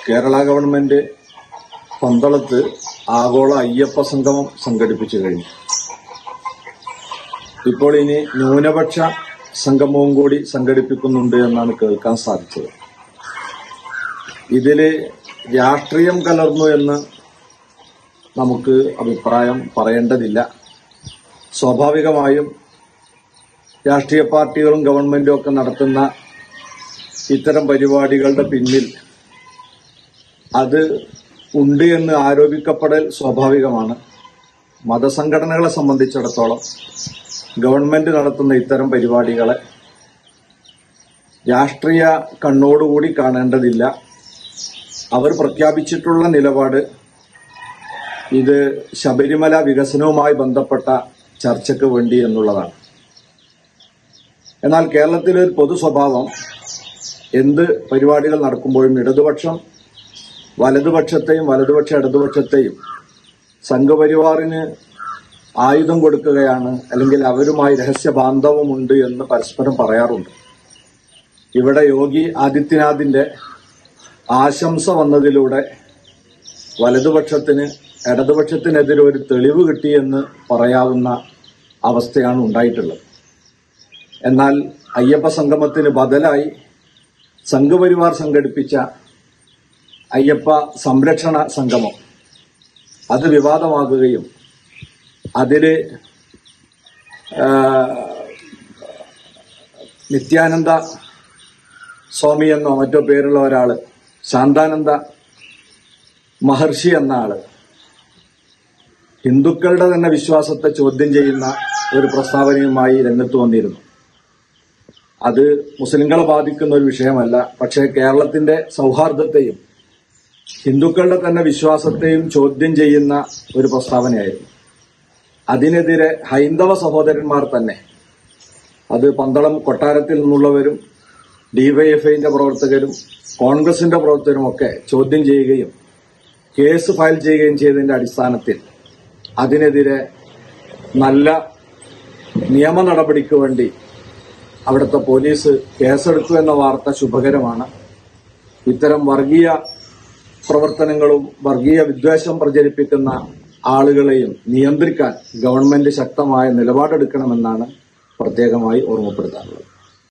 Kerala government പന്തളത്ത് ആഗോള അയ്യപ്പ സംഗമം സംഘടിപ്പിച്ചു കഴിഞ്ഞു. ഇപ്പോൾ ഇനി ന്യൂനപക്ഷ സംഗമവും കൂടി സംഘടിപ്പിക്കുന്നുണ്ട് എന്നാണ് കേൾക്കാൻ സാധിച്ചത്. ഇതില് രാഷ്ട്രീയം കലർന്നു എന്ന് നമുക്ക് അഭിപ്രായം പറയേണ്ടതില്ല. സ്വാഭാവികമായും രാഷ്ട്രീയ പാർട്ടികളും ഗവൺമെന്റും ഒക്കെ നടത്തുന്ന ഇത്തരം പരിപാടികളുടെ പിന്നിൽ അത് ഉണ്ട് എന്ന് ആരോപിക്കപ്പെടൽ സ്വാഭാവികമാണ്. മതസംഘടനകളെ സംബന്ധിച്ചിടത്തോളം ഗവൺമെന്റ് നടത്തുന്ന ഇത്തരം പരിപാടികളെ രാഷ്ട്രീയ കണ്ണോടുകൂടി കാണേണ്ടതില്ല. അവർ പ്രഖ്യാപിച്ചിട്ടുള്ള നിലപാട് ഇത് ശബരിമല വികസനവുമായി ബന്ധപ്പെട്ട ചർച്ചയ്ക്ക് വേണ്ടി എന്നുള്ളതാണ്. എന്നാൽ കേരളത്തിലെ ഒരു പൊതു സ്വഭാവം എന്ത് പരിപാടികൾ നടക്കുമ്പോഴും ഇടതുപക്ഷം വലതുപക്ഷത്തെയും വലതുപക്ഷ ഇടതുപക്ഷത്തെയും സംഘപരിവാറിന് ആയുധം കൊടുക്കുകയാണ്, അല്ലെങ്കിൽ അവരുമായി രഹസ്യ ബാന്ധവമുണ്ട് എന്ന് പരസ്പരം പറയാറുണ്ട്. ഇവിടെ യോഗി ആദിത്യനാഥിന്റെ ആശംസ വന്നതിലൂടെ വലതുപക്ഷത്തിന് ഇടതുപക്ഷത്തിനെതിരെ ഒരു തെളിവ് കിട്ടിയെന്ന് പറയാവുന്ന അവസ്ഥയാണ് ഉണ്ടായിട്ടുള്ളത്. എന്നാൽ അയ്യപ്പ സംഗമത്തിന് ബദലായി സംഘപരിവാർ സംഘടിപ്പിച്ച അയ്യപ്പ സംരക്ഷണ സംഗമം അത് വിവാദമാകുകയും അതില് നിത്യാനന്ദ സ്വാമി എന്നോ മറ്റോ പേരുള്ള ഒരാള്, ശാന്താനന്ദ മഹർഷി എന്ന ആള് ഹിന്ദുക്കളുടെ തന്നെ വിശ്വാസത്തെ ചോദ്യം ചെയ്യുന്ന ഒരു പ്രസ്താവനയുമായി രംഗത്ത് വന്നിരുന്നു. അത് മുസ്ലിങ്ങളെ ബാധിക്കുന്ന ഒരു വിഷയമല്ല, പക്ഷേ കേരളത്തിന്റെ സൗഹാർദ്ദത്തെയും ഹിന്ദുക്കളുടെ തന്നെ വിശ്വാസത്തെയും ചോദ്യം ചെയ്യുന്ന ഒരു പ്രസ്താവനയായിരുന്നു. അതിനെതിരെ ഹൈന്ദവ സഹോദരന്മാർ തന്നെ, അത് പന്തളം കൊട്ടാരത്തിൽ നിന്നുള്ളവരും ഡിവൈഎഫ്ഐന്റെ പ്രവർത്തകരും കോൺഗ്രസിന്റെ പ്രവർത്തകരും ഒക്കെ ചോദ്യം ചെയ്യുകയും കേസ് ഫയൽ ചെയ്യുകയും ചെയ്തതിന്റെ അടിസ്ഥാനത്തിൽ അതിനെതിരെ നല്ല നിയമ നടപടിക്ക് വേണ്ടി അവിടുത്തെ പോലീസ് കേസെടുത്തു എന്ന വാർത്ത ശുഭകരമാണ്. ഇത്തരം വർഗീയ പ്രവർത്തനങ്ങളും വർഗീയ വിദ്വേഷം പ്രചരിപ്പിക്കുന്ന ആളുകളെയും നിയന്ത്രിക്കാൻ ഗവൺമെന്റ് ശക്തമായ നിലപാടെടുക്കണമെന്നാണ് പ്രത്യേകമായി ഓർമ്മപ്പെടുത്താനുള്ളത്.